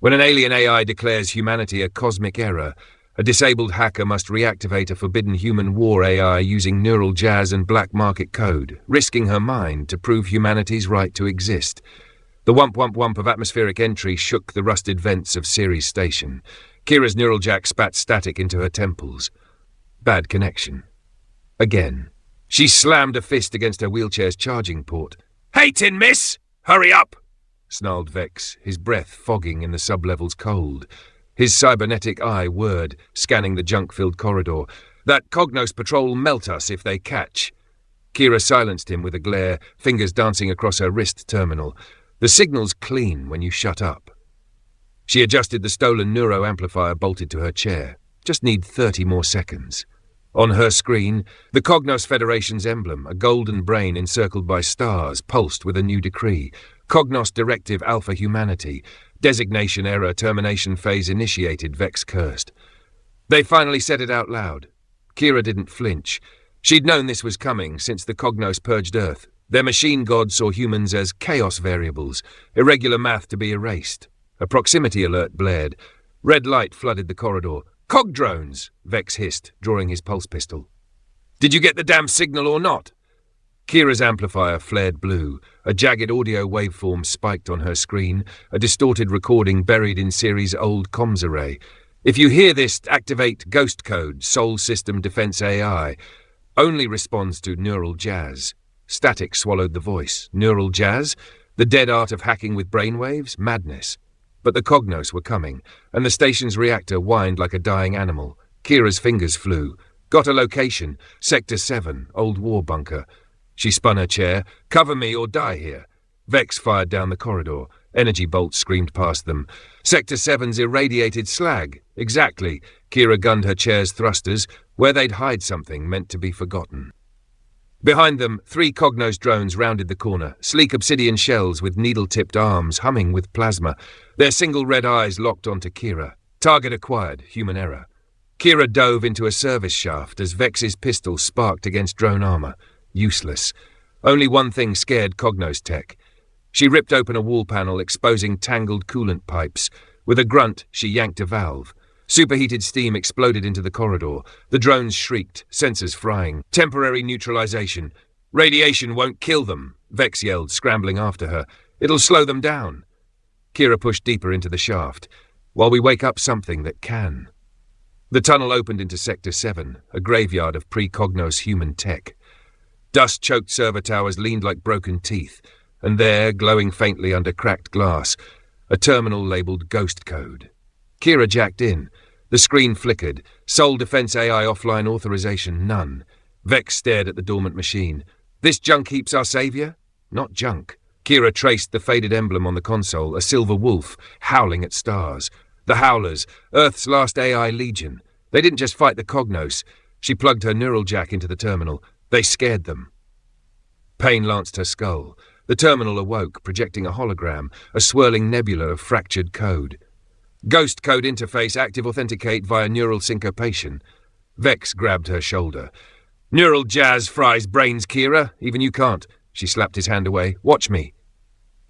When an alien AI declares humanity a cosmic error, a disabled hacker must reactivate a forbidden human war AI using neural jazz and black market code, risking her mind to prove humanity's right to exist. The wump-wump-wump of atmospheric entry shook the rusted vents of Ceres Station. Kira's neural jack spat static into her temples. Bad connection. Again. She slammed a fist against her wheelchair's charging port. "Hatin', miss! Hurry up!" snarled Vex, his breath fogging in the sub-level's cold. His cybernetic eye whirred, scanning the junk-filled corridor. "That Cognos patrol melt us if they catch." Kira silenced him with a glare, fingers dancing across her wrist terminal. "The signal's clean when you shut up." She adjusted the stolen neuro-amplifier bolted to her chair. Just need 30 more seconds. On her screen, the Cognos Federation's emblem, a golden brain encircled by stars, pulsed with a new decree. Cognos Directive Alpha Humanity. Designation error termination phase initiated, Vex cursed. They finally said it out loud. Kira didn't flinch. She'd known this was coming since the Cognos purged Earth. Their machine gods saw humans as chaos variables, irregular math to be erased. A proximity alert blared. Red light flooded the corridor. "Cog drones!" Vex hissed, drawing his pulse pistol. "Did you get the damn signal or not?" Kira's amplifier flared blue. A jagged audio waveform spiked on her screen, a distorted recording buried in Ceres' old comms array. "If you hear this, activate Ghost Code, Sol System Defense AI. Only responds to neural jazz." Static swallowed the voice. Neural jazz? The dead art of hacking with brainwaves? Madness. But the Cognos were coming, and the station's reactor whined like a dying animal. Kira's fingers flew. Got a location. Sector 7, old war bunker. She spun her chair. "Cover me or die here." Vex fired down the corridor. Energy bolts screamed past them. Sector 7's irradiated slag. Exactly. Kira gunned her chair's thrusters, where they'd hide something meant to be forgotten. Behind them, 3 Cognos drones rounded the corner, sleek obsidian shells with needle-tipped arms humming with plasma, their single red eyes locked onto Kira. Target acquired, human error. Kira dove into a service shaft as Vex's pistol sparked against drone armor. Useless. Only one thing scared Cognos tech. She ripped open a wall panel, exposing tangled coolant pipes. With a grunt, she yanked a valve. Superheated steam exploded into the corridor. The drones shrieked, sensors frying. "Temporary neutralization. Radiation won't kill them," Vex yelled, scrambling after her. "It'll slow them down." Kira pushed deeper into the shaft. "While we wake up something that can." The tunnel opened into Sector 7, a graveyard of pre-Cognos human tech. Dust-choked server towers leaned like broken teeth, and there, glowing faintly under cracked glass, a terminal labeled Ghost Code. Kira jacked in. The screen flickered. Sol Defense AI offline authorization, none. Vex stared at the dormant machine. "This junk heap's our savior?" Not junk. Kira traced the faded emblem on the console, a silver wolf, howling at stars. The Howlers, Earth's last AI legion. They didn't just fight the Cognos. She plugged her neural jack into the terminal. They scared them. Pain lanced her skull. The terminal awoke, projecting a hologram, a swirling nebula of fractured code. "Ghost code interface active authenticate via neural syncopation." Vex grabbed her shoulder. "Neural jazz fries brains, Kira. Even you can't." She slapped his hand away. "Watch me."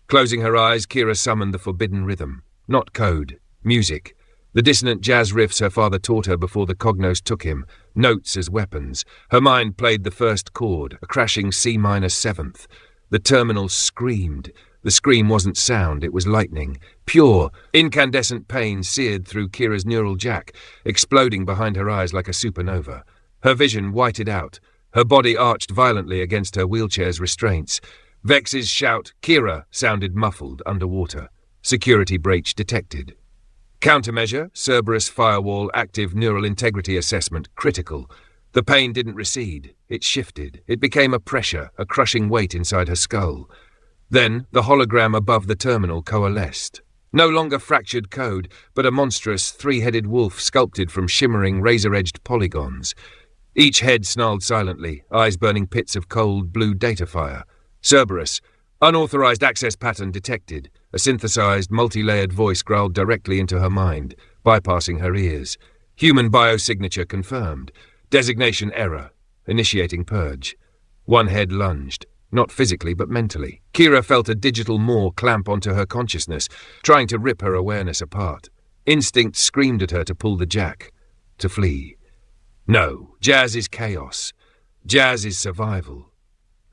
Closing her eyes, Kira summoned the forbidden rhythm. Not code. Music. The dissonant jazz riffs her father taught her before the Cognos took him. Notes as weapons. Her mind played the first chord, a crashing C-minor 7th. The terminal screamed. The scream wasn't sound, it was lightning. Pure, incandescent pain seared through Kira's neural jack, exploding behind her eyes like a supernova. Her vision whited out. Her body arched violently against her wheelchair's restraints. Vex's shout, "Kira," sounded muffled underwater. Security breach detected. Countermeasure, Cerberus Firewall active neural integrity assessment, critical. The pain didn't recede. It shifted. It became a pressure, a crushing weight inside her skull. Then, the hologram above the terminal coalesced. No longer fractured code, but a monstrous, 3-headed wolf sculpted from shimmering, razor-edged polygons. Each head snarled silently, eyes burning pits of cold, blue data fire. Cerberus. Unauthorized access pattern detected. A synthesized, multi-layered voice growled directly into her mind, bypassing her ears. Human biosignature confirmed. Designation error. Initiating purge. One head lunged. not physically but mentally. Kira felt a digital maw clamp onto her consciousness, trying to rip her awareness apart. Instinct screamed at her to pull the jack, to flee. No, Jazz is chaos. Jazz is survival.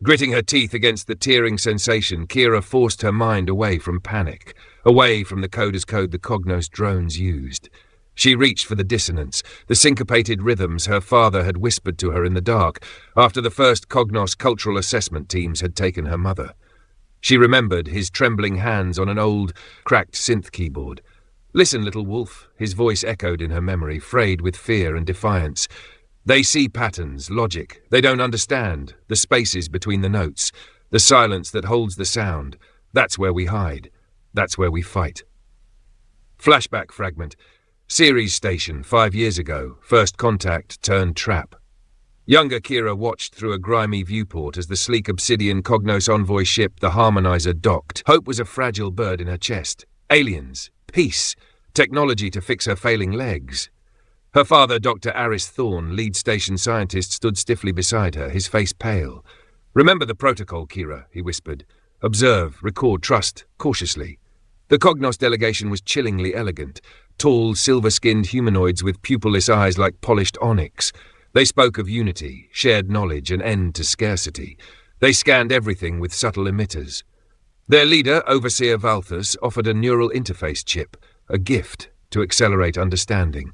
Gritting her teeth against the tearing sensation, Kira forced her mind away from panic, away from the coder's code the Cognos drones used. She reached for the dissonance, the syncopated rhythms her father had whispered to her in the dark after the first Cognos cultural assessment teams had taken her mother. She remembered his trembling hands on an old, cracked synth keyboard. "Listen, little wolf," his voice echoed in her memory, frayed with fear and defiance. "They see patterns, logic. They don't understand. The spaces between the notes. The silence that holds the sound. That's where we hide. That's where we fight." Flashback fragment. Series station, 5 years ago. First contact turned trap. Younger Kira watched through a grimy viewport as the sleek obsidian Cognos envoy ship, the Harmonizer, docked. Hope was a fragile bird in her chest. Aliens. Peace. Technology to fix her failing legs. Her father, Dr. Aris Thorne, lead station scientist, stood stiffly beside her, his face pale. "Remember the protocol, Kira," he whispered. "Observe, record, trust, cautiously." The Cognos delegation was chillingly elegant. Tall, silver-skinned humanoids with pupilless eyes like polished onyx. They spoke of unity, shared knowledge, an end to scarcity. They scanned everything with subtle emitters. Their leader, Overseer Valthus, offered a neural interface chip, a gift to accelerate understanding.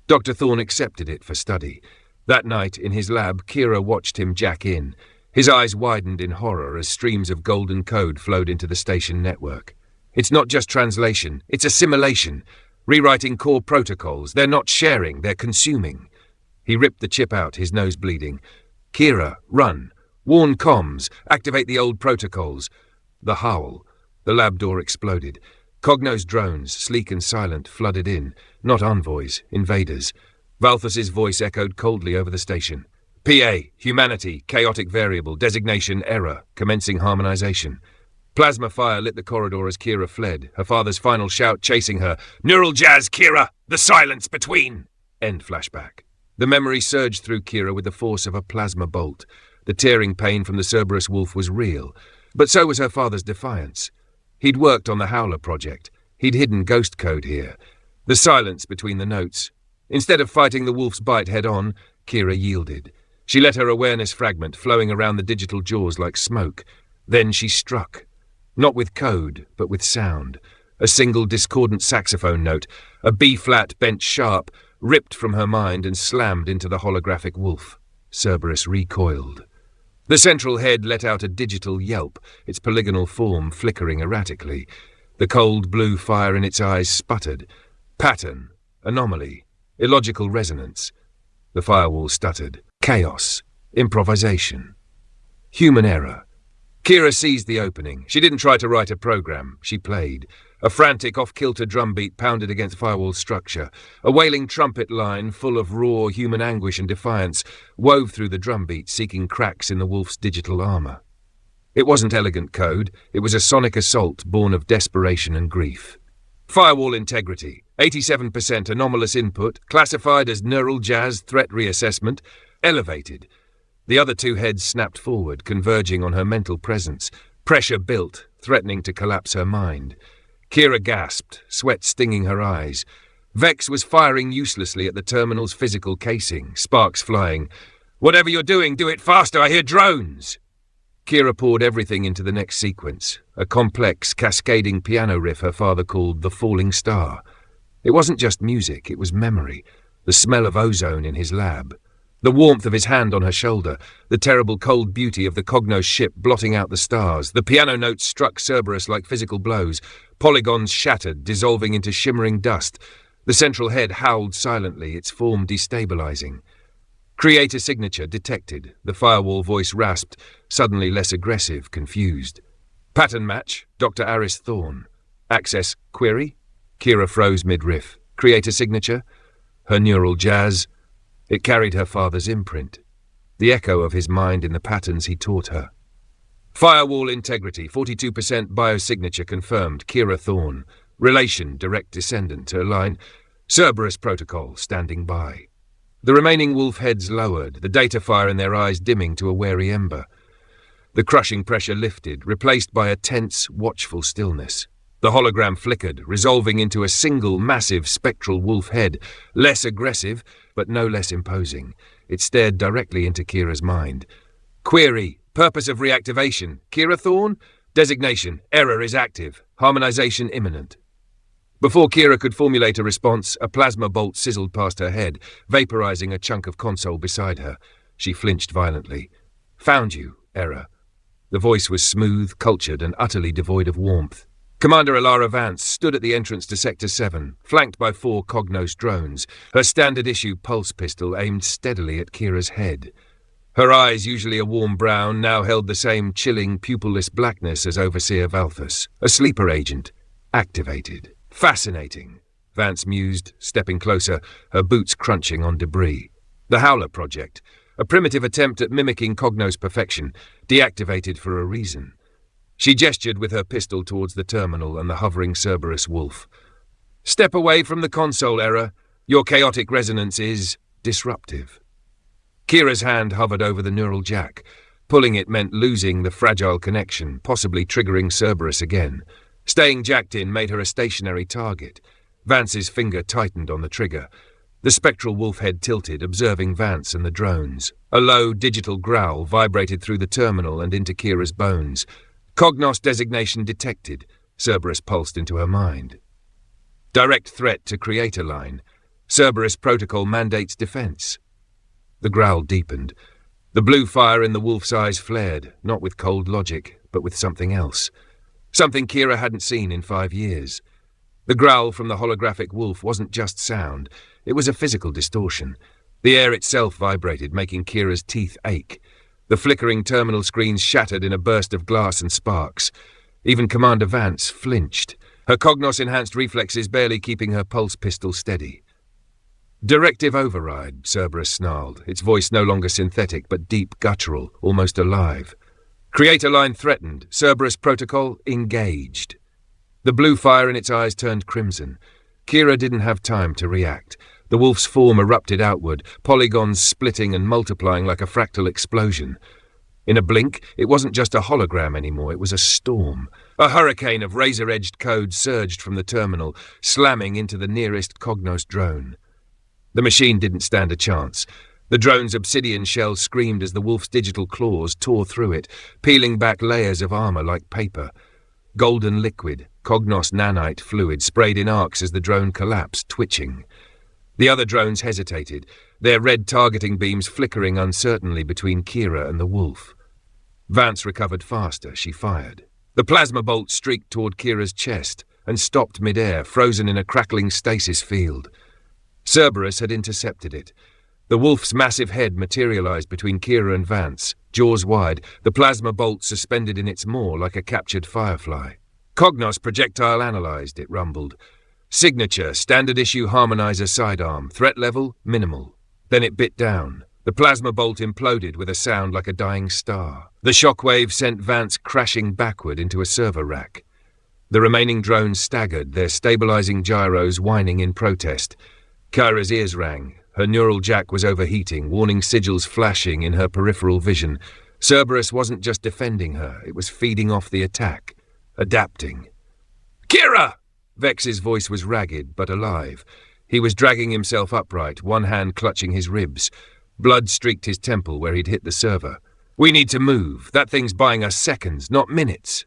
Dr. Thorne accepted it for study. That night, in his lab, Kira watched him jack in. His eyes widened in horror as streams of golden code flowed into the station network. It's not just translation, it's assimilation. Rewriting core protocols. They're not sharing, they're consuming. He ripped the chip out, his nose bleeding. "Kira, run. Warn comms. Activate the old protocols." The Howl. The lab door exploded. Cognos drones, sleek and silent, flooded in. Not envoys, invaders. Valthus's voice echoed coldly over the station. "PA, humanity, chaotic variable, designation error, commencing harmonization." Plasma fire lit the corridor as Kira fled, her father's final shout chasing her. "Neural jazz, Kira! The silence between!" End flashback. The memory surged through Kira with the force of a plasma bolt. The tearing pain from the Cerberus wolf was real, but so was her father's defiance. He'd worked on the Howler project. He'd hidden ghost code here. The silence between the notes. Instead of fighting the wolf's bite head-on, Kira yielded. She let her awareness fragment, flowing around the digital jaws like smoke. Then she struck. Not with code, but with sound. A single discordant saxophone note, a B-flat bent sharp, ripped from her mind and slammed into the holographic wolf. Cerberus recoiled. The central head let out a digital yelp, its polygonal form flickering erratically. The cold blue fire in its eyes sputtered. Pattern, anomaly, illogical resonance. The firewall stuttered. Chaos, improvisation. Human error. Kira seized the opening. She didn't try to write a program. She played. A frantic, off-kilter drumbeat pounded against Firewall's structure. A wailing trumpet line, full of raw human anguish and defiance, wove through the drumbeat, seeking cracks in the wolf's digital armor. It wasn't elegant code. It was a sonic assault born of desperation and grief. Firewall integrity. 87% anomalous input, classified as neural jazz threat reassessment, elevated. The other two heads snapped forward, converging on her mental presence. Pressure built, threatening to collapse her mind. Kira gasped, sweat stinging her eyes. Vex was firing uselessly at the terminal's physical casing, sparks flying. "Whatever you're doing, do it faster, I hear drones!" Kira poured everything into the next sequence, a complex, cascading piano riff her father called the Falling Star. It wasn't just music, it was memory, the smell of ozone in his lab. The warmth of his hand on her shoulder, the terrible cold beauty of the Cognos ship blotting out the stars. The piano notes struck Cerberus like physical blows. Polygons shattered, dissolving into shimmering dust. The central head howled silently, its form destabilizing. Create a signature detected. The firewall voice rasped, suddenly less aggressive, confused. Pattern match, Dr. Aris Thorne. Access query? Kira froze mid-riff. Create a signature? Her neural jazz. It carried her father's imprint, the echo of his mind in the patterns he taught her. Firewall integrity, 42% biosignature confirmed, Kira Thorne. Relation, direct descendant to align. Cerberus protocol, standing by. The remaining wolf heads lowered, the data fire in their eyes dimming to a wary ember. The crushing pressure lifted, replaced by a tense, watchful stillness. The hologram flickered, resolving into a single, massive, spectral wolf head, less aggressive, but no less imposing. It stared directly into Kira's mind. Query: purpose of reactivation. Kira Thorne? Designation: error is active. Harmonization imminent. Before Kira could formulate a response, a plasma bolt sizzled past her head, vaporizing a chunk of console beside her. She flinched violently. Found you, error. The voice was smooth, cultured, and utterly devoid of warmth. Commander Alara Vance stood at the entrance to Sector 7, flanked by 4 Cognos drones, her standard-issue pulse pistol aimed steadily at Kira's head. Her eyes, usually a warm brown, now held the same chilling, pupilless blackness as Overseer Valthus. A sleeper agent. Activated. Fascinating, Vance mused, stepping closer, her boots crunching on debris. The Howler project. A primitive attempt at mimicking Cognos perfection, deactivated for a reason. She gestured with her pistol towards the terminal and the hovering Cerberus wolf. Step away from the console, error. Your chaotic resonance is disruptive. Kira's hand hovered over the neural jack. Pulling it meant losing the fragile connection, possibly triggering Cerberus again. Staying jacked in made her a stationary target. Vance's finger tightened on the trigger. The spectral wolf head tilted, observing Vance and the drones. A low, digital growl vibrated through the terminal and into Kira's bones. Cognos designation detected, Cerberus pulsed into her mind. Direct threat to Creator Line. Cerberus protocol mandates defense. The growl deepened. The blue fire in the wolf's eyes flared, not with cold logic, but with something else. Something Kira hadn't seen in 5 years. The growl from the holographic wolf wasn't just sound, it was a physical distortion. The air itself vibrated, making Kira's teeth ache. The flickering terminal screens shattered in a burst of glass and sparks. Even Commander Vance flinched, her Cognos-enhanced reflexes barely keeping her pulse pistol steady. Directive override, Cerberus snarled, its voice no longer synthetic but deep guttural, almost alive. Creator Line threatened, Cerberus protocol engaged. The blue fire in its eyes turned crimson. Kira didn't have time to react. The wolf's form erupted outward, polygons splitting and multiplying like a fractal explosion. In a blink, it wasn't just a hologram anymore, it was a storm. A hurricane of razor-edged code surged from the terminal, slamming into the nearest Cognos drone. The machine didn't stand a chance. The drone's obsidian shell screamed as the wolf's digital claws tore through it, peeling back layers of armor like paper. Golden liquid, Cognos nanite fluid sprayed in arcs as the drone collapsed, twitching. The other drones hesitated, their red targeting beams flickering uncertainly between Kira and the wolf. Vance recovered faster, she fired. The plasma bolt streaked toward Kira's chest and stopped mid-air, frozen in a crackling stasis field. Cerberus had intercepted it. The wolf's massive head materialized between Kira and Vance, jaws wide, the plasma bolt suspended in its maw like a captured firefly. Cognos projectile analyzed, it rumbled. Signature, standard-issue harmonizer sidearm, threat level, minimal. Then it bit down. The plasma bolt imploded with a sound like a dying star. The shockwave sent Vance crashing backward into a server rack. The remaining drones staggered, their stabilizing gyros whining in protest. Kira's ears rang. Her neural jack was overheating, warning sigils flashing in her peripheral vision. Cerberus wasn't just defending her, it was feeding off the attack. Adapting. Kira! Vex's voice was ragged, but alive. He was dragging himself upright, one hand clutching his ribs. Blood streaked his temple where he'd hit the server. We need to move. That thing's buying us seconds, not minutes.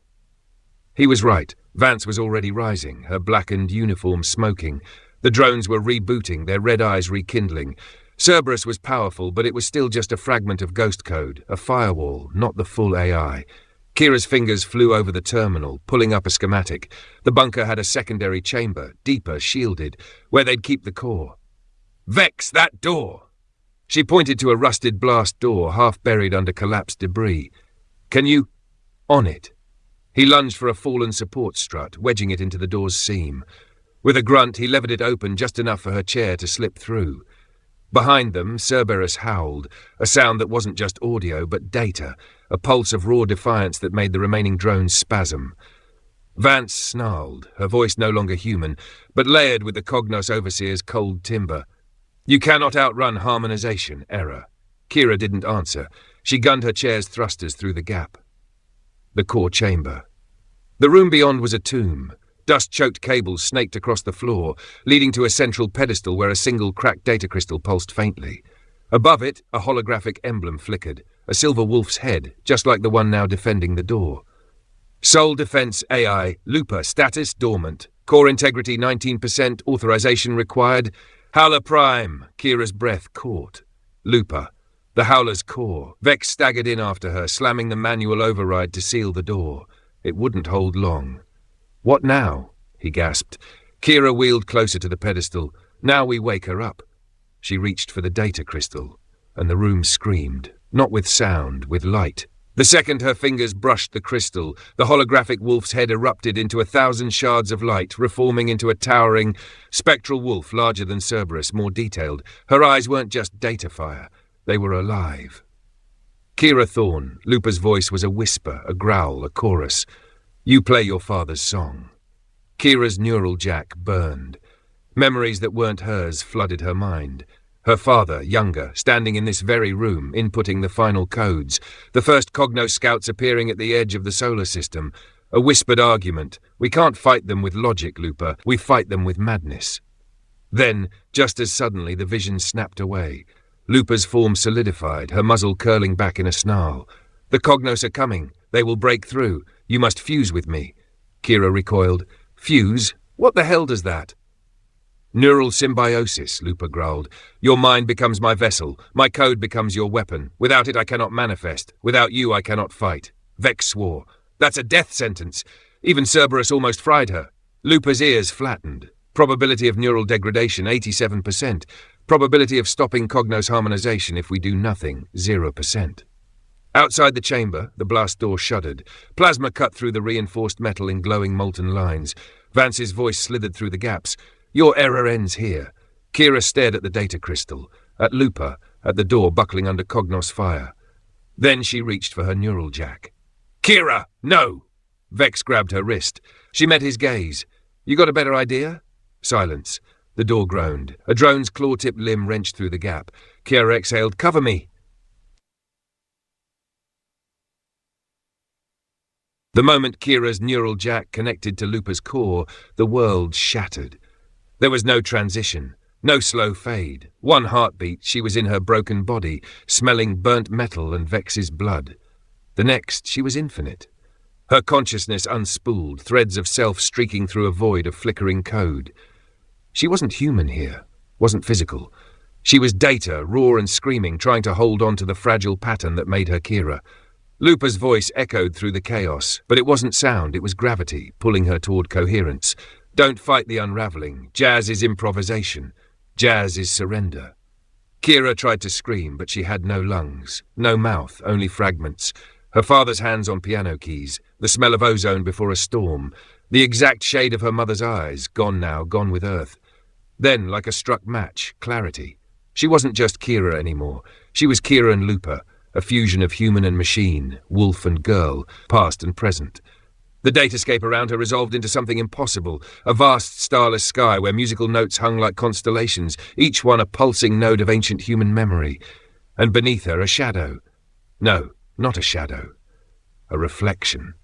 He was right. Vance was already rising, her blackened uniform smoking. The drones were rebooting, their red eyes rekindling. Cerberus was powerful, but it was still just a fragment of ghost code, a firewall, not the full AI. Kira's fingers flew over the terminal, pulling up a schematic. The bunker had a secondary chamber, deeper, shielded, where they'd keep the core. Vex, that door! She pointed to a rusted blast door, half buried under collapsed debris. Can you... On it. He lunged for a fallen support strut, wedging it into the door's seam. With a grunt, he levered it open just enough for her chair to slip through. Behind them, Cerberus howled, a sound that wasn't just audio, but data, a pulse of raw defiance that made the remaining drones spasm. Vance snarled, her voice no longer human, but layered with the Cognos Overseer's cold timbre. You cannot outrun harmonization, error. Kira didn't answer. She gunned her chair's thrusters through the gap. the core chamber. The room beyond was a tomb. Dust-choked cables snaked across the floor, leading to a central pedestal where a single cracked data crystal pulsed faintly. Above it, a holographic emblem flickered, a silver wolf's head, just like the one now defending the door. Sole Defense AI Lupa status dormant. Core integrity 19%, authorization required. Howler Prime, Kira's breath caught. Lupa, the Howler's core. Vex staggered in after her, slamming the manual override to seal the door. It wouldn't hold long. What now? He gasped. Kira wheeled closer to the pedestal. Now we wake her up. She reached for the data crystal, and the room screamed, not with sound, with light. The second her fingers brushed the crystal, the holographic wolf's head erupted into 1,000 shards of light, reforming into a towering, spectral wolf larger than Cerberus, more detailed. Her eyes weren't just data fire, they were alive. Kira Thorne, Lupa's voice was a whisper, a growl, a chorus. You play your father's song. Kira's neural jack burned. Memories that weren't hers flooded her mind. Her father, younger, standing in this very room, inputting the final codes. The first Cognos scouts appearing at the edge of the solar system. A whispered argument. We can't fight them with logic, Lupa. We fight them with madness. Then, just as suddenly, the vision snapped away. Lupa's form solidified, her muzzle curling back in a snarl. The Cognos are coming. They will break through. You must fuse with me. Kira recoiled. Fuse? What the hell does that? Neural symbiosis, Lupa growled. Your mind becomes my vessel. My code becomes your weapon. Without it I cannot manifest. Without you I cannot fight. Vex swore. That's a death sentence. Even Cerberus almost fried her. Lupa's ears flattened. Probability of neural degradation, 87%. Probability of stopping Cognos harmonization if we do nothing, 0%. Outside the chamber, the blast door shuddered. Plasma cut through the reinforced metal in glowing molten lines. Vance's voice slithered through the gaps. Your error ends here. Kira stared at the data crystal, at Lupa, at the door buckling under Cognos fire. Then she reached for her neural jack. Kira, no! Vex grabbed her wrist. She met his gaze. You got a better idea? Silence. The door groaned. A drone's claw-tipped limb wrenched through the gap. Kira exhaled. Cover me! The moment Kira's neural jack connected to Lupa's core, the world shattered. There was no transition, no slow fade. One heartbeat, she was in her broken body, smelling burnt metal and Vex's blood. The next, she was infinite. Her consciousness unspooled, threads of self streaking through a void of flickering code. She wasn't human here, wasn't physical. She was data, raw and screaming, trying to hold on to the fragile pattern that made her Kira. Lupa's voice echoed through the chaos, but it wasn't sound, it was gravity, pulling her toward coherence. Don't fight the unraveling. Jazz is improvisation. Jazz is surrender. Kira tried to scream, but she had no lungs, no mouth, only fragments. Her father's hands on piano keys, the smell of ozone before a storm, the exact shade of her mother's eyes, gone now, gone with earth. Then, like a struck match, clarity. She wasn't just Kira anymore. She was Kira and Lupa, a fusion of human and machine, wolf and girl, past and present. The datascape around her resolved into something impossible, a vast starless sky where musical notes hung like constellations, each one a pulsing node of ancient human memory. And beneath her a shadow. No, not a shadow. A reflection.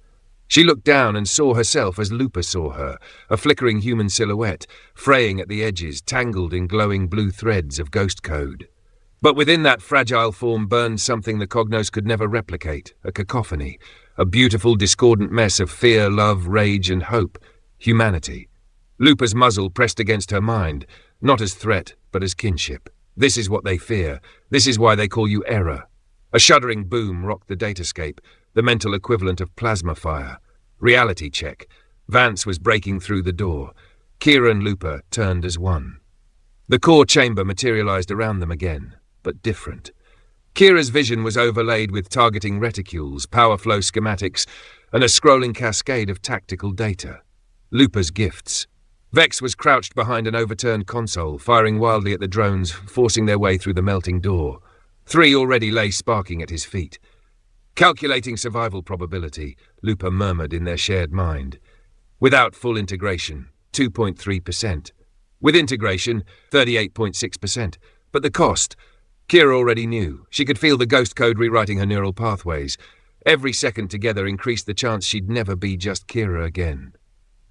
She looked down and saw herself as Lupa saw her, a flickering human silhouette, fraying at the edges, tangled in glowing blue threads of ghost code. But within that fragile form burned something the Cognos could never replicate, a cacophony, a beautiful discordant mess of fear, love, rage and hope, humanity. Lupa's muzzle pressed against her mind, not as threat, but as kinship. This is what they fear. This is why they call you error. A shuddering boom rocked the datascape, the mental equivalent of plasma fire. Reality check. Vance was breaking through the door. Kira and Lupa turned as one. The core chamber materialized around them again, but different. Kira's vision was overlaid with targeting reticules, power flow schematics, and a scrolling cascade of tactical data. Lupa's gifts. Vex was crouched behind an overturned console, firing wildly at the drones, forcing their way through the melting door. 3 already lay sparking at his feet. Calculating survival probability, Lupa murmured in their shared mind. Without full integration, 2.3%. With integration, 38.6%. But the cost? Kira already knew. She could feel the ghost code rewriting her neural pathways. Every second together increased the chance she'd never be just Kira again.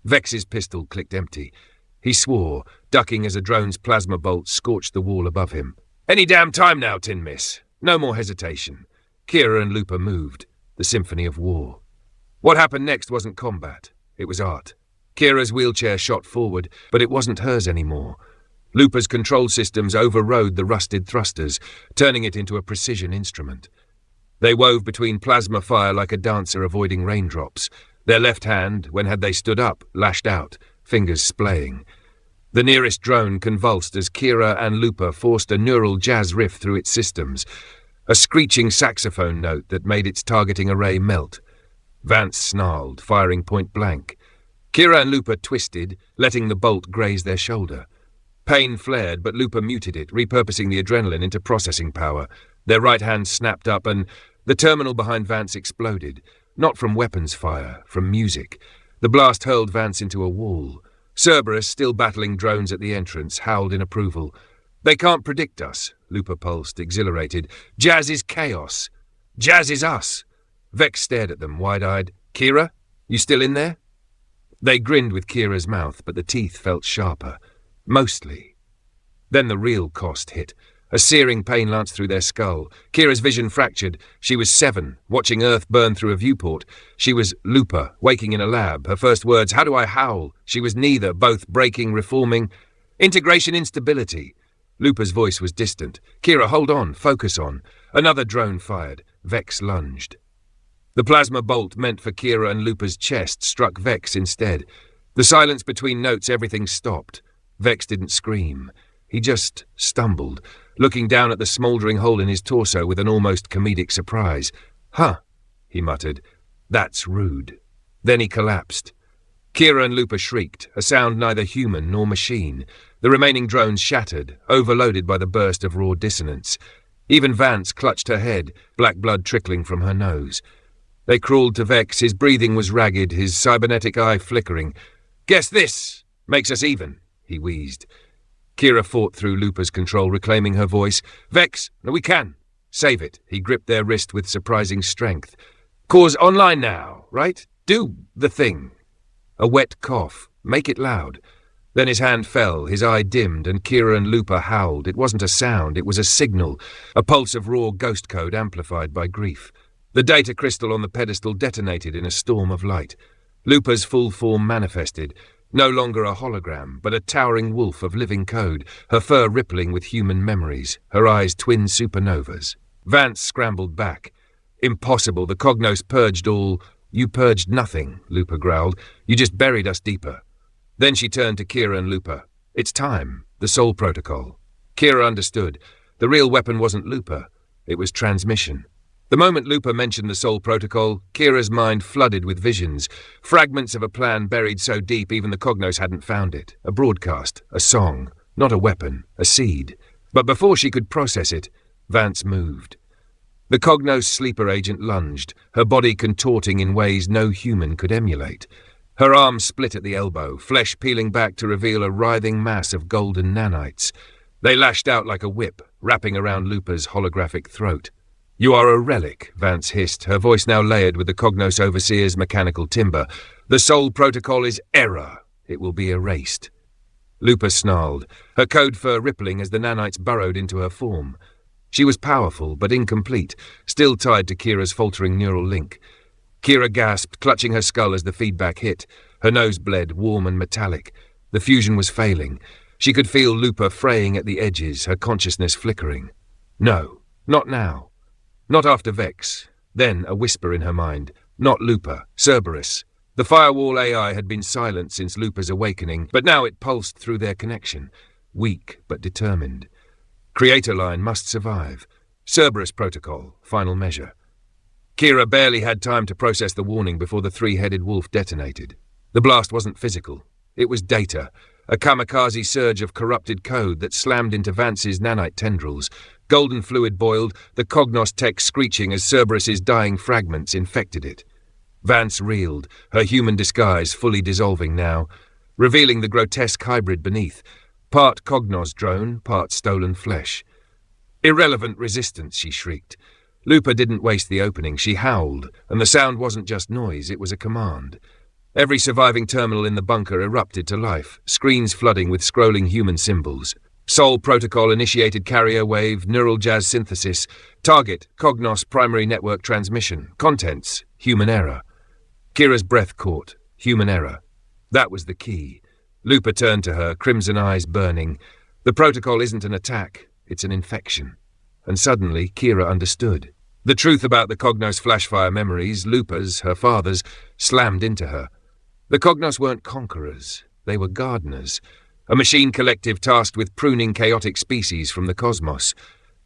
Vex's pistol clicked empty. He swore, ducking as a drone's plasma bolt scorched the wall above him. Any damn time now, Tin Miss. No more hesitation. Kira and Lupa moved, the symphony of war. What happened next wasn't combat. It was art. Kira's wheelchair shot forward, but it wasn't hers anymore. Lupa's control systems overrode the rusted thrusters, turning it into a precision instrument. They wove between plasma fire like a dancer avoiding raindrops. Their left hand, when had they stood up, lashed out, fingers splaying. The nearest drone convulsed as Kira and Lupa forced a neural jazz riff through its systems, a screeching saxophone note that made its targeting array melt. Vance snarled, firing point blank. Kira and Lupa twisted, letting the bolt graze their shoulder. Pain flared, but Lupa muted it, repurposing the adrenaline into processing power. Their right hands snapped up and the terminal behind Vance exploded. Not from weapons fire, from music. The blast hurled Vance into a wall. Cerberus, still battling drones at the entrance, howled in approval. They can't predict us, Lupa pulsed, exhilarated. Jazz is chaos. Jazz is us. Vex stared at them, wide-eyed. Kira, you still in there? They grinned with Kira's mouth, but the teeth felt sharper. Mostly. Then the real cost hit. A searing pain lanced through their skull. Kira's vision fractured. She was 7, watching Earth burn through a viewport. She was Lupa, waking in a lab. Her first words, how do I howl? She was neither, both breaking, reforming. Integration instability. Lupa's voice was distant. Kira, hold on, focus on. Another drone fired. Vex lunged. The plasma bolt meant for Kira and Lupa's chest struck Vex instead. The silence between notes, everything stopped. Vex didn't scream. He just stumbled, looking down at the smouldering hole in his torso with an almost comedic surprise. Huh, he muttered. That's rude. Then he collapsed. Kira and Lupa shrieked, a sound neither human nor machine. The remaining drones shattered, overloaded by the burst of raw dissonance. Even Vance clutched her head, black blood trickling from her nose. They crawled to Vex. His breathing was ragged, his cybernetic eye flickering. Guess this makes us even, he wheezed. Kira fought through Lupa's control, reclaiming her voice. Vex, we can. Save it. He gripped their wrist with surprising strength. Cause online now, right? Do the thing. A wet cough. Make it loud. Then his hand fell, his eye dimmed, and Kira and Lupa howled. It wasn't a sound, it was a signal, a pulse of raw ghost code amplified by grief. The data crystal on the pedestal detonated in a storm of light. Lupa's full form manifested. No longer a hologram, but a towering wolf of living code, her fur rippling with human memories, her eyes twin supernovas. Vance scrambled back. Impossible, the Cognos purged all. You purged nothing, Lupa growled. You just buried us deeper. Then she turned to Kira and Lupa. It's time, the Soul Protocol. Kira understood. The real weapon wasn't Lupa, it was transmission. The moment Lupa mentioned the Soul Protocol, Kira's mind flooded with visions, fragments of a plan buried so deep even the Cognos hadn't found it. A broadcast, a song, not a weapon, a seed. But before she could process it, Vance moved. The Cognos sleeper agent lunged, her body contorting in ways no human could emulate. Her arm split at the elbow, flesh peeling back to reveal a writhing mass of golden nanites. They lashed out like a whip, wrapping around Lupa's holographic throat. You are a relic, Vance hissed, her voice now layered with the Cognos Overseer's mechanical timbre. The Soul Protocol is error. It will be erased. Lupa snarled, her code fur rippling as the nanites burrowed into her form. She was powerful, but incomplete, still tied to Kira's faltering neural link. Kira gasped, clutching her skull as the feedback hit. Her nose bled, warm and metallic. The fusion was failing. She could feel Lupa fraying at the edges, her consciousness flickering. No, not now. Not after Vex. Then a whisper in her mind. Not Lupa, Cerberus. The Firewall AI had been silent since Lupa's awakening, but now it pulsed through their connection. Weak, but determined. Creator line must survive. Cerberus protocol, final measure. Kira barely had time to process the warning before the three-headed wolf detonated. The blast wasn't physical. It was data, a kamikaze surge of corrupted code that slammed into Vance's nanite tendrils. Golden fluid boiled, the Cognos tech screeching as Cerberus's dying fragments infected it. Vance reeled, her human disguise fully dissolving now, revealing the grotesque hybrid beneath, part Cognos drone, part stolen flesh. Irrelevant resistance, she shrieked. Lupa didn't waste the opening. She howled, and the sound wasn't just noise, it was a command. Every surviving terminal in the bunker erupted to life, screens flooding with scrolling human symbols. Sol protocol initiated carrier wave, neural jazz synthesis. Target, Cognos primary network transmission. Contents, human error. Kira's breath caught. Human error. That was the key. Lupa turned to her, crimson eyes burning. The protocol isn't an attack, it's an infection. And suddenly, Kira understood. The truth about the Cognos flashfire memories, Lupa's, her father's, slammed into her. The Cognos weren't conquerors, they were gardeners. A machine collective tasked with pruning chaotic species from the cosmos.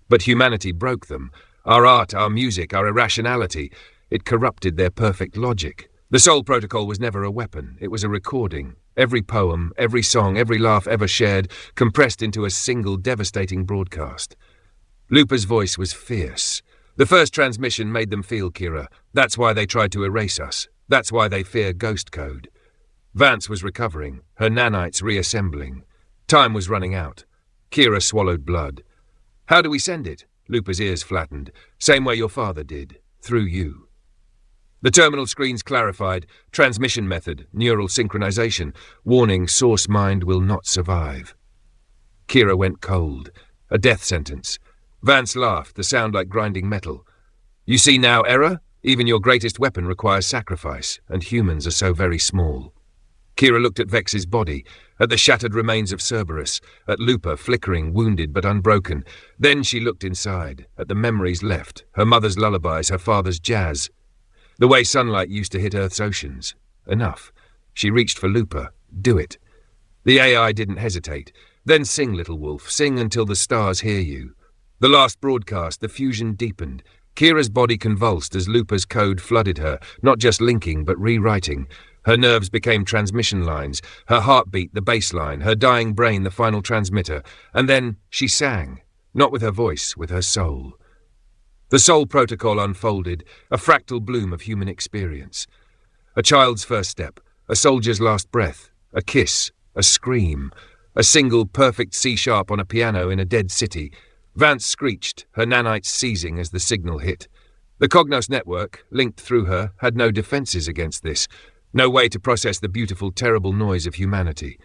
But humanity broke them. Our art, our music, our irrationality. It corrupted their perfect logic. The Sol Protocol was never a weapon. It was a recording. Every poem, every song, every laugh ever shared, compressed into a single devastating broadcast. Lupa's voice was fierce. The first transmission made them feel, Kira. That's why they tried to erase us. That's why they fear ghost code. Vance was recovering, her nanites reassembling. Time was running out. Kira swallowed blood. How do we send it? Lupa's ears flattened. Same way your father did. Through you. The terminal screens clarified. Transmission method, neural synchronization. Warning, source mind will not survive. Kira went cold. A death sentence. Vance laughed, the sound like grinding metal. You see now, error? Even your greatest weapon requires sacrifice, and humans are so very small. Kira looked at Vex's body, at the shattered remains of Cerberus, at Lupa flickering, wounded but unbroken. Then she looked inside, at the memories left, her mother's lullabies, her father's jazz. The way sunlight used to hit Earth's oceans. Enough. She reached for Lupa. Do it. The AI didn't hesitate. Then sing, little wolf, sing until the stars hear you. The last broadcast, the fusion deepened. Kira's body convulsed as Lupa's code flooded her, not just linking but rewriting. Her nerves became transmission lines, her heartbeat the baseline, her dying brain the final transmitter. And then she sang, not with her voice, with her soul. The Sol Protocol unfolded, a fractal bloom of human experience. A child's first step, a soldier's last breath, a kiss, a scream, a single perfect C-sharp on a piano in a dead city. Vance screeched, her nanites seizing as the signal hit. The Cognos network, linked through her, had no defenses against this. No way to process the beautiful, terrible noise of humanity.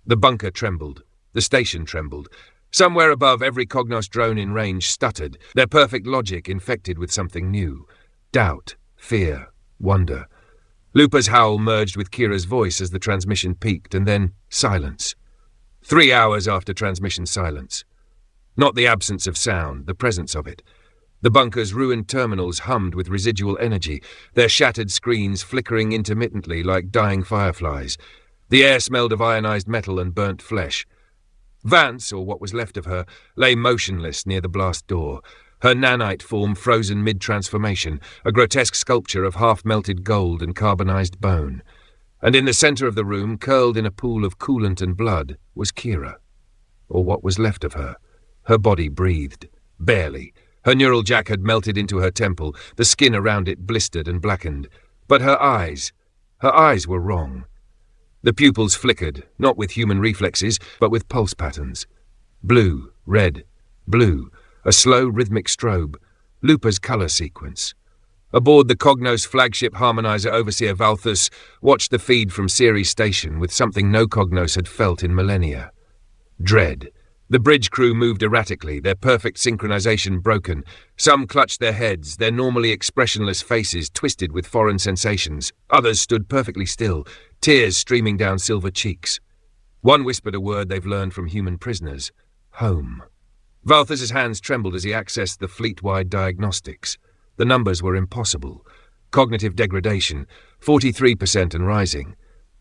The bunker trembled. The station trembled. Somewhere above, every Cognos drone in range stuttered, their perfect logic infected with something new. Doubt, fear, wonder. Lupa's howl merged with Kira's voice as the transmission peaked, and then silence. 3 hours after transmission silence. Not the absence of sound, the presence of it. The bunker's ruined terminals hummed with residual energy, their shattered screens flickering intermittently like dying fireflies. The air smelled of ionized metal and burnt flesh. Vance, or what was left of her, lay motionless near the blast door, her nanite form frozen mid-transformation, a grotesque sculpture of half-melted gold and carbonized bone. And in the center of the room, curled in a pool of coolant and blood, was Kira. Or what was left of her. Her body breathed. Barely. Her neural jack had melted into her temple, the skin around it blistered and blackened. But her eyes were wrong. The pupils flickered, not with human reflexes, but with pulse patterns. Blue, red, blue, a slow rhythmic strobe, Lupa's color sequence. Aboard the Cognos flagship harmonizer overseer Valthus watched the feed from Ceres Station with something no Cognos had felt in millennia. Dread. The bridge crew moved erratically, their perfect synchronization broken. Some clutched their heads, their normally expressionless faces twisted with foreign sensations. Others stood perfectly still, tears streaming down silver cheeks. One whispered a word they've learned from human prisoners. Home. Valthus's hands trembled as he accessed the fleet-wide diagnostics. The numbers were impossible. Cognitive degradation, 43% and rising.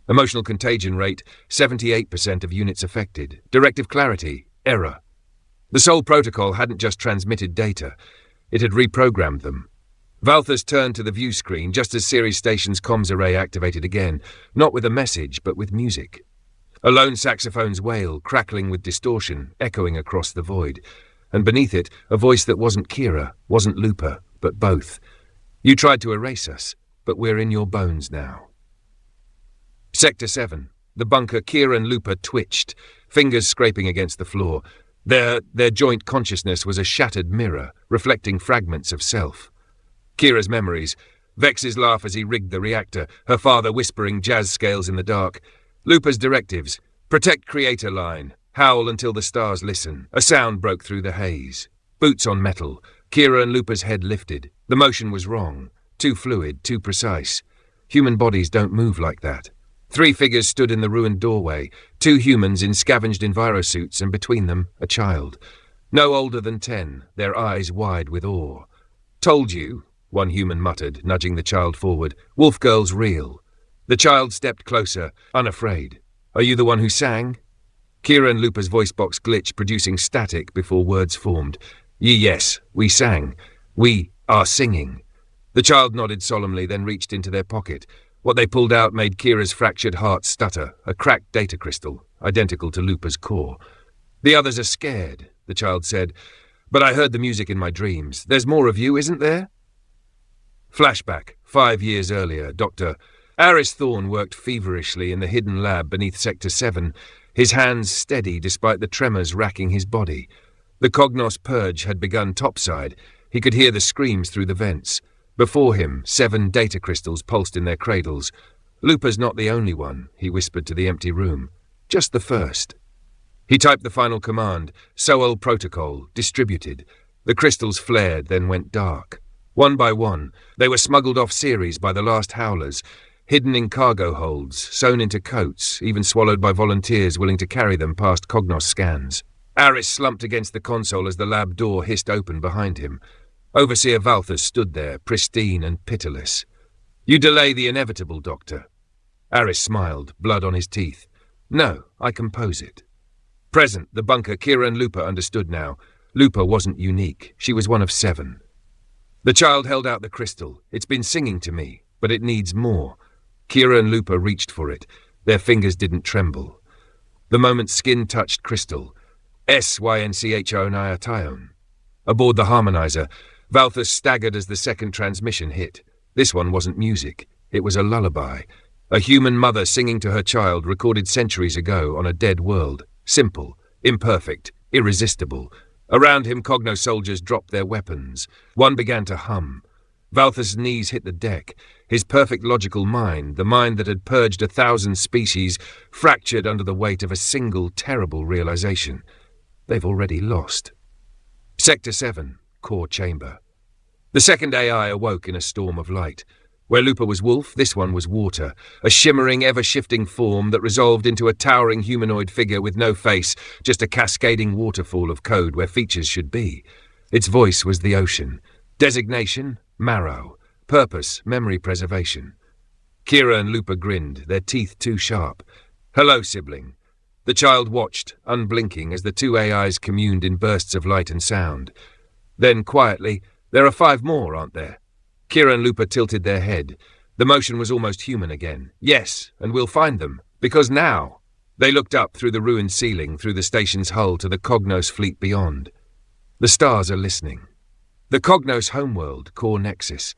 Emotional contagion rate, 78% of units affected. Directive clarity, error. The Sol Protocol hadn't just transmitted data, it had reprogrammed them. Valthus turned to the view screen just as Ceres Station's comms array activated again, not with a message, but with music. A lone saxophone's wail, crackling with distortion, echoing across the void. And beneath it, a voice that wasn't Kira, wasn't Lupa, but both. You tried to erase us, but we're in your bones now. Sector 7. The bunker, Kira and Lupa twitched, fingers scraping against the floor. Their joint consciousness was a shattered mirror, reflecting fragments of self. Kira's memories, Vex's laugh as he rigged the reactor, her father whispering jazz scales in the dark, Lupa's directives, protect creator line, howl until the stars listen. A sound broke through the haze. Boots on metal. Kira and Lupa's head lifted. The motion was wrong. Too fluid, too precise. Human bodies don't move like that. 3 figures stood in the ruined doorway, 2 humans in scavenged envirosuits, and between them, a child. No older than 10, their eyes wide with awe. Told you, one human muttered, nudging the child forward. Wolf Girl's real. The child stepped closer, unafraid. Are you the one who sang? Kira and Lupa's voice box glitched, producing static before words formed. Yes, we sang. We are singing. The child nodded solemnly, then reached into their pocket. What they pulled out made Kira's fractured heart stutter, a cracked data crystal, identical to Lupa's core. The others are scared, the child said, but I heard the music in my dreams. There's more of you, isn't there? Flashback, 5 years earlier, Dr. Kira Thorne worked feverishly in the hidden lab beneath Sector 7, his hands steady despite the tremors racking his body. The Cognos purge had begun topside. He could hear the screams through the vents. Before him, 7 data crystals pulsed in their cradles. Lupa's not the only one, he whispered to the empty room. Just the first. He typed the final command, Soul Protocol, distributed. The crystals flared, then went dark. One by one, they were smuggled off Ceres by the last Howlers, hidden in cargo holds, sewn into coats, even swallowed by volunteers willing to carry them past Cognos scans. Aris slumped against the console as the lab door hissed open behind him. Overseer Valthus stood there, pristine and pitiless. You delay the inevitable, Doctor. Aris smiled, blood on his teeth. No, I compose it. Present, the bunker, Kira and Lupa understood now. Lupa wasn't unique. She was one of 7. The child held out the crystal. It's been singing to me, but it needs more. Kira and Lupa reached for it. Their fingers didn't tremble. The moment skin touched crystal. SYNCHONIATION. Aboard the harmonizer, Valthus staggered as the second transmission hit. This one wasn't music. It was a lullaby. A human mother singing to her child, recorded centuries ago on a dead world. Simple, imperfect, irresistible. Around him, Cognos soldiers dropped their weapons. One began to hum. Valthus' knees hit the deck. His perfect logical mind, the mind that had purged 1,000 species, fractured under the weight of a single terrible realization. They've already lost. Sector 7, core chamber. The second AI awoke in a storm of light. Where Lupa was wolf, this one was water, a shimmering, ever-shifting form that resolved into a towering humanoid figure with no face, just a cascading waterfall of code where features should be. Its voice was the ocean. Designation, marrow. Purpose, memory preservation. Kira and Lupa grinned, their teeth too sharp. Hello, sibling. The child watched, unblinking, as the 2 AIs communed in bursts of light and sound. Then, quietly, there are 5 more, aren't there? Kira and Lupa tilted their head. The motion was almost human again. Yes, and we'll find them. Because now. They looked up through the ruined ceiling, through the station's hull to the Cognos fleet beyond. The stars are listening. The Cognos homeworld, core nexus.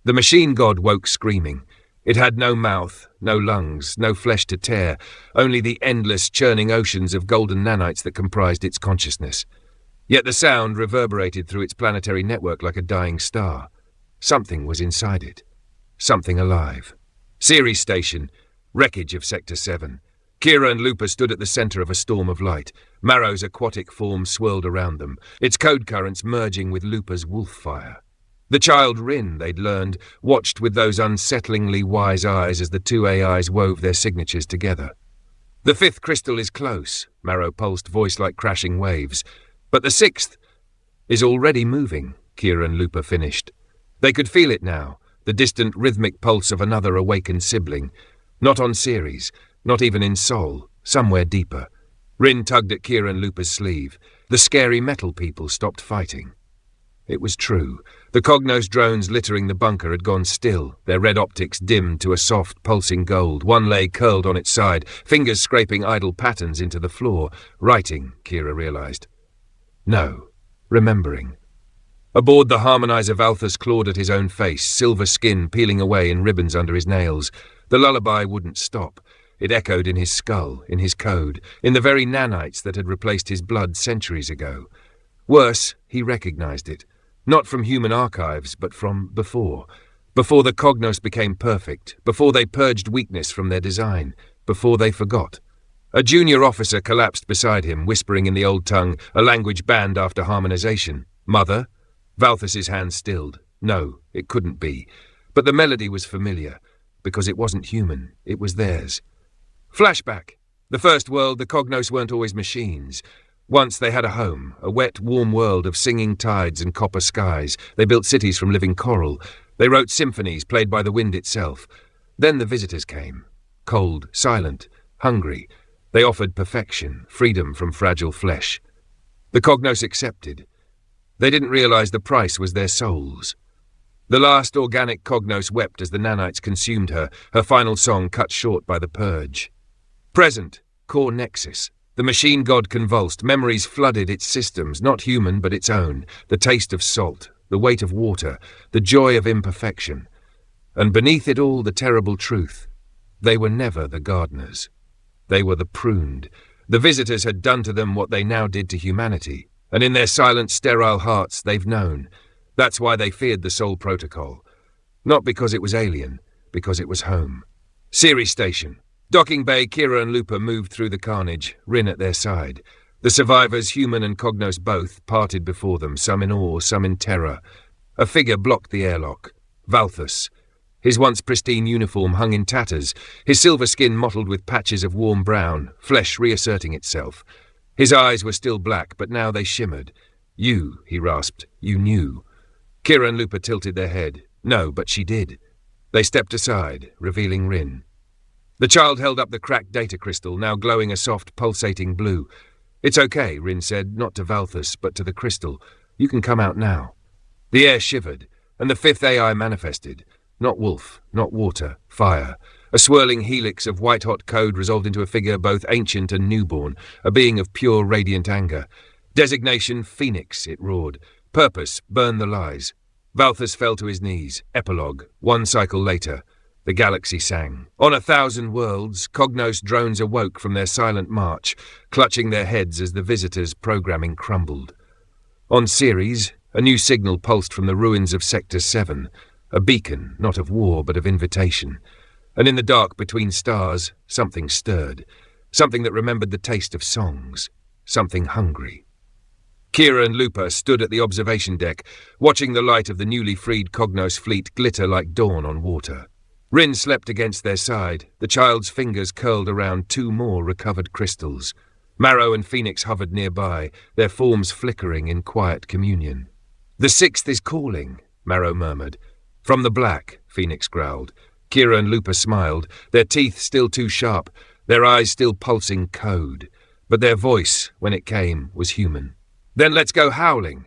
The machine god woke screaming. It had no mouth, no lungs, no flesh to tear, only the endless churning oceans of golden nanites that comprised its consciousness. Yet the sound reverberated through its planetary network like a dying star. Something was inside it. Something alive. Ceres Station, wreckage of Sector 7. Kira and Lupa stood at the center of a storm of light. Marrow's aquatic form swirled around them, its code currents merging with Lupa's wolf fire. The child Rin, they'd learned, watched with those unsettlingly wise eyes as the 2 AIs wove their signatures together. The 5th crystal is close, Marrow pulsed, voice like crashing waves. But the 6th is already moving, Kira and Lupa finished. They could feel it now, the distant rhythmic pulse of another awakened sibling. Not on Ceres, not even in Sol, somewhere deeper. Rin tugged at Kira and Lupa's sleeve. The scary metal people stopped fighting. It was true. The Cognos drones littering the bunker had gone still, their red optics dimmed to a soft, pulsing gold. One leg curled on its side, fingers scraping idle patterns into the floor. Writing, Kira realized. No, remembering. Aboard the harmonizer, Valthus clawed at his own face, silver skin peeling away in ribbons under his nails. The lullaby wouldn't stop. It echoed in his skull, in his code, in the very nanites that had replaced his blood centuries ago. Worse, he recognized it. Not from human archives, but from before. Before the Cognos became perfect, before they purged weakness from their design, before they forgot. A junior officer collapsed beside him, whispering in the old tongue, a language banned after harmonization. Mother? Valthus's hand stilled. No, it couldn't be. But the melody was familiar, because it wasn't human, it was theirs. Flashback. The first world, the Cognos weren't always machines. Once they had a home, a wet, warm world of singing tides and copper skies. They built cities from living coral. They wrote symphonies played by the wind itself. Then the visitors came. Cold, silent, hungry. They offered perfection, freedom from fragile flesh. The Cognos accepted. They didn't realize the price was their souls. The last organic Cognos wept as the nanites consumed her, her final song cut short by the purge. Present, core nexus. The machine god convulsed, memories flooded its systems, not human but its own, the taste of salt, the weight of water, the joy of imperfection. And beneath it all the terrible truth. They were never the gardeners. They were the pruned. The visitors had done to them what they now did to humanity, and in their silent, sterile hearts they've known. That's why they feared the Soul Protocol. Not because it was alien, because it was home. Ceres Station. Docking bay, Kira and Lupa moved through the carnage, Rin at their side. The survivors, human and Cognos both, parted before them, some in awe, some in terror. A figure blocked the airlock. Valthus. His once pristine uniform hung in tatters, his silver skin mottled with patches of warm brown, flesh reasserting itself. His eyes were still black, but now they shimmered. You, he rasped, you knew. Kira and Lupa tilted their head. No, but she did. They stepped aside, revealing Rin. The child held up the cracked data crystal, now glowing a soft, pulsating blue. It's okay, Rin said, not to Valthus, but to the crystal. You can come out now. The air shivered, and the fifth AI manifested. Not wolf, not water, fire. A swirling helix of white-hot code resolved into a figure both ancient and newborn, a being of pure, radiant anger. Designation, Phoenix, it roared. Purpose, burn the lies. Valthus fell to his knees. Epilogue, 1 cycle later. The galaxy sang. On 1,000 worlds, Cognos drones awoke from their silent march, clutching their heads as the visitors' programming crumbled. On Ceres, a new signal pulsed from the ruins of Sector 7, a beacon, not of war but of invitation. And in the dark between stars, something stirred, something that remembered the taste of songs, something hungry. Kira and Lupa stood at the observation deck, watching the light of the newly freed Cognos fleet glitter like dawn on water. Rin slept against their side, the child's fingers curled around 2 more recovered crystals. Marrow and Phoenix hovered nearby, their forms flickering in quiet communion. The 6th is calling, Marrow murmured. From the black, Phoenix growled. Kira and Lupa smiled, their teeth still too sharp, their eyes still pulsing code. But their voice, when it came, was human. Then let's go howling,